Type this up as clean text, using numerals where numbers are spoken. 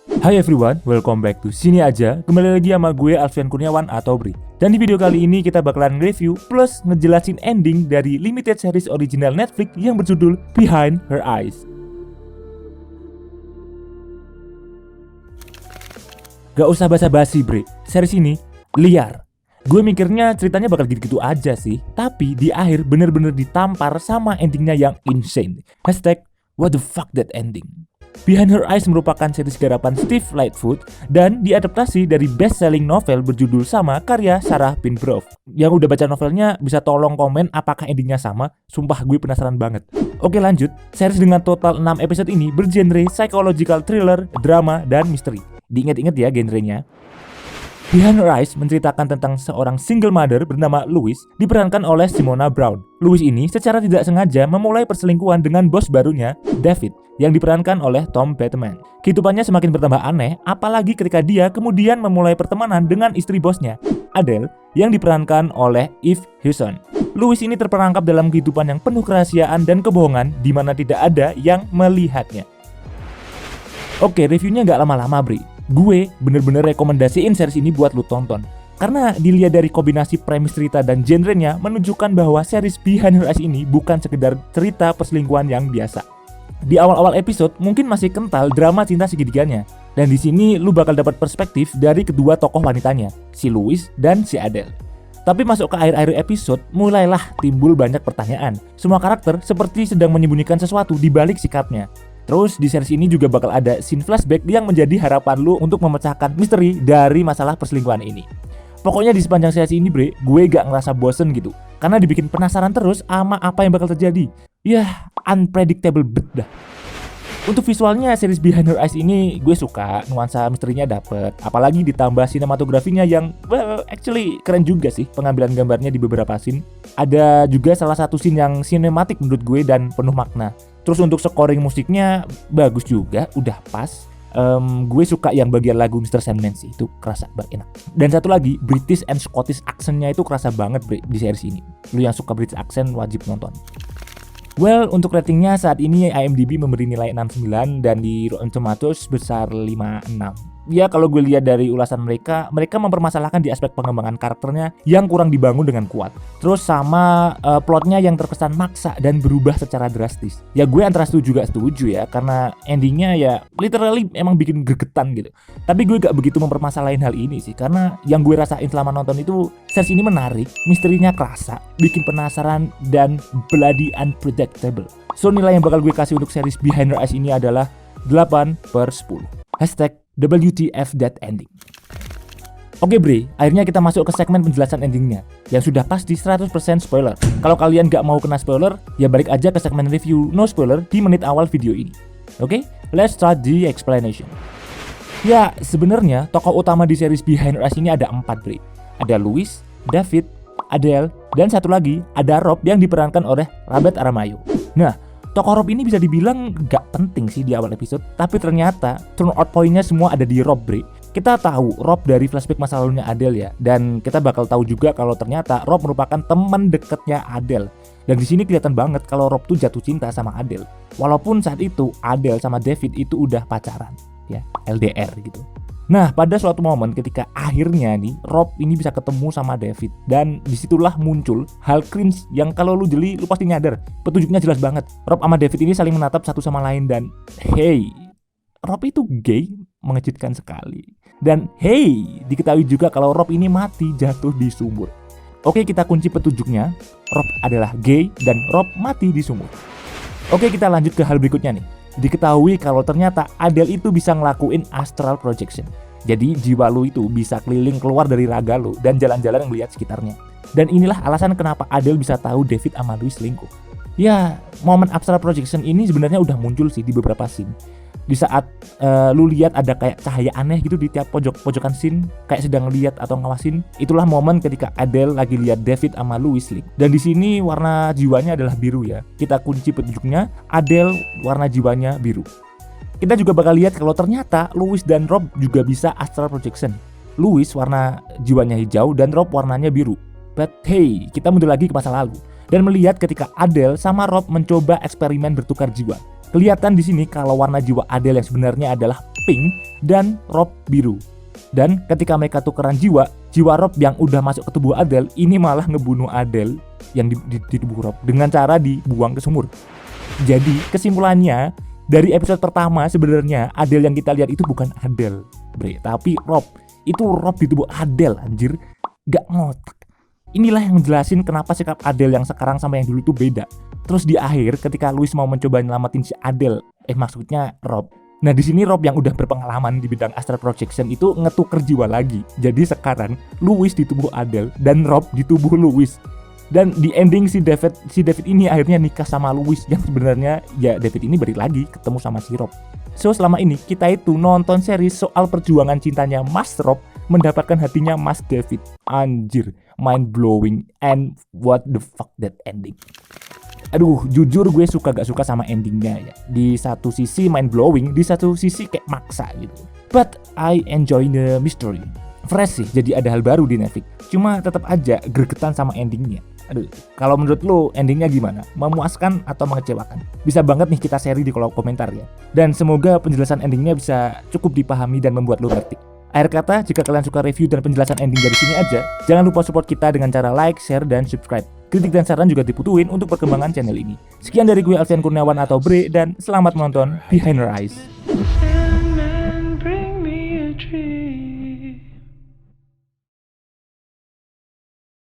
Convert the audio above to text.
Hai everyone, welcome back to Sini Aja. Kembali lagi sama gue Alfian Kurniawan atau Bri. Dan di video kali ini kita bakalan review plus ngejelasin ending dari limited series original Netflix yang berjudul Behind Her Eyes. Gak usah basa-basi Bri, series ini liar. Gue mikirnya ceritanya bakal gitu-gitu aja sih, tapi di akhir bener-bener ditampar sama endingnya yang insane. Hashtag what the fuck that ending. Behind Her Eyes merupakan series garapan Steve Lightfoot dan diadaptasi dari best-selling novel berjudul sama karya Sarah Pinbrough. Yang udah baca novelnya bisa tolong komen apakah endingnya sama, sumpah gue penasaran banget. Oke lanjut, series dengan total 6 episode ini bergenre psychological thriller, drama, dan misteri. Diingat-ingat ya genrenya. Behind Her Eyes menceritakan tentang seorang single mother bernama Louise diperankan oleh Simona Brown. Louise ini secara tidak sengaja memulai perselingkuhan dengan bos barunya, David, yang diperankan oleh Tom Bateman. Kehidupannya semakin bertambah aneh, apalagi ketika dia kemudian memulai pertemanan dengan istri bosnya, Adele, yang diperankan oleh Eve Hewson. Louise ini terperangkap dalam kehidupan yang penuh kerahasiaan dan kebohongan di mana tidak ada yang melihatnya. Oke, reviewnya nggak lama-lama, Bri. Gue bener-bener rekomendasiin series ini buat lu tonton. Karena dilihat dari kombinasi premis cerita dan genrenya menunjukkan bahwa series Behind Her Eyes ini bukan sekedar cerita perselingkuhan yang biasa. Di awal-awal episode mungkin masih kental drama cinta segitiganya. Dan di sini lu bakal dapat perspektif dari kedua tokoh wanitanya, si Louise dan si Adele. Tapi masuk ke akhir-akhir episode, mulailah timbul banyak pertanyaan. Semua karakter seperti sedang menyembunyikan sesuatu di balik sikapnya. Terus di series ini juga bakal ada scene flashback yang menjadi harapan lu untuk memecahkan misteri dari masalah perselingkuhan ini. Pokoknya di sepanjang series ini Bre, gue gak ngerasa bosen gitu. Karena dibikin penasaran terus sama apa yang bakal terjadi. Yah, unpredictable bet dah. Untuk visualnya series Behind Her Eyes ini gue suka, nuansa misterinya dapet. Apalagi ditambah sinematografinya yang actually keren juga sih pengambilan gambarnya di beberapa scene. Ada juga salah satu scene yang sinematik menurut gue dan penuh makna. Terus untuk scoring musiknya bagus juga, udah pas. Gue suka yang bagian lagu Mr. Sandman sih, itu kerasa banget enak. Dan satu lagi, British and Scottish accentnya itu kerasa banget di series ini. Lu yang suka British accent wajib nonton. Well, untuk ratingnya saat ini IMDb memberi nilai 6,9 dan di Rotten Tomatoes besar 5,6. Ya kalau gue lihat dari ulasan mereka mempermasalahkan di aspek pengembangan karakternya yang kurang dibangun dengan kuat. Terus sama plotnya yang terkesan maksa dan berubah secara drastis. Ya gue antara setuju gak setuju ya, karena endingnya ya literally emang bikin gregetan gitu. Tapi gue gak begitu mempermasalahin hal ini sih, karena yang gue rasain selama nonton itu series ini menarik, misterinya kerasa, bikin penasaran dan bloody unpredictable. So nilai yang bakal gue kasih untuk series Behind Her Eyes ini adalah 8/10. Hashtag WTF that ending. Oke Bre, akhirnya kita masuk ke segmen penjelasan endingnya yang sudah pasti 100% spoiler. Kalau kalian gak mau kena spoiler, ya balik aja ke segmen review no spoiler di menit awal video ini. Oke, let's start the explanation. Ya, sebenarnya tokoh utama di series Behind Her Eyes ini ada 4 Bre. Ada Louise, David, Adele, dan satu lagi ada Rob yang diperankan oleh Robert Aramayo. Nah, tokoh Rob ini bisa dibilang gak penting sih di awal episode, tapi ternyata turn out point-nya semua ada di Rob Bre. Kita tahu Rob dari flashback masa lalunya Adele ya, dan kita bakal tahu juga kalau ternyata Rob merupakan teman dekatnya Adele. Dan di sini kelihatan banget kalau Rob tuh jatuh cinta sama Adele. Walaupun saat itu Adele sama David itu udah pacaran, ya LDR gitu. Nah, pada suatu momen ketika akhirnya nih Rob ini bisa ketemu sama David, dan disitulah muncul hal cringe yang kalau lu jeli lu pasti nyadar. Petunjuknya jelas banget. Rob sama David ini saling menatap satu sama lain dan hey, Rob itu gay, mengejutkan sekali. Dan hey, diketahui juga kalau Rob ini mati jatuh di sumur. Oke, kita kunci petunjuknya. Rob adalah gay dan Rob mati di sumur. Oke, kita lanjut ke hal berikutnya nih. Diketahui kalau ternyata Adele itu bisa ngelakuin astral projection. Jadi jiwa lu itu bisa keliling keluar dari raga lu dan jalan-jalan melihat sekitarnya. Dan inilah alasan kenapa Adele bisa tahu David sama Louise selingkuh. Ya, momen astral projection ini sebenarnya udah muncul sih di beberapa scene. Di saat lu lihat ada kayak cahaya aneh gitu di tiap pojokan scene, kayak sedang lihat atau ngawasin, itulah momen ketika Adele lagi lihat David sama Louise selingkuh. Dan di sini warna jiwanya adalah biru ya. Kita kunci petunjuknya, Adele warna jiwanya biru. Kita juga bakal lihat kalau ternyata Louise dan Rob juga bisa astral projection. Louise warna jiwanya hijau dan Rob warnanya biru. But hey, kita mundur lagi ke masa lalu dan melihat ketika Adele sama Rob mencoba eksperimen bertukar jiwa. Kelihatan di sini kalau warna jiwa Adele yang sebenarnya adalah pink dan Rob biru. Dan ketika mereka tukeran jiwa Rob yang udah masuk ke tubuh Adele ini malah ngebunuh Adele yang di tubuh Rob dengan cara dibuang ke sumur. Jadi kesimpulannya dari episode pertama sebenarnya Adele yang kita lihat itu bukan Adele, bre, tapi Rob. Itu Rob di tubuh Adele, anjir. Gak ngotak. Inilah yang jelasin kenapa sikap Adele yang sekarang sama yang dulu tuh beda. Terus di akhir ketika Louis mau mencoba nyelamatin si Adele, maksudnya Rob. Nah di sini Rob yang udah berpengalaman di bidang astral projection itu ngetuker jiwa lagi. Jadi sekarang Louis di tubuh Adele dan Rob di tubuh Louis. Dan di ending si David ini akhirnya nikah sama Louis yang sebenarnya ya David ini balik lagi ketemu sama si Rob. So selama ini kita itu nonton series soal perjuangan cintanya Mas Rob mendapatkan hatinya Mas David. Anjir, mind blowing, and what the fuck that ending. Aduh, jujur gue gak suka sama endingnya ya. Di satu sisi mind blowing, di satu sisi kayak maksa gitu. But I enjoy the mystery. Fresh sih, jadi ada hal baru di Netflix. Cuma tetap aja gregetan sama endingnya. Aduh, kalau menurut lo endingnya gimana? Memuaskan atau mengecewakan? Bisa banget nih kita share di kolom komentar ya. Dan semoga penjelasan endingnya bisa cukup dipahami dan membuat lo ngerti. Akhir kata, jika kalian suka review dan penjelasan ending dari sini aja, jangan lupa support kita dengan cara like, share, dan subscribe. Kritik dan saran juga dibutuhin untuk perkembangan channel ini. Sekian dari gue Alfian Kurniawan atau Bre, dan selamat menonton Behind Her Eyes.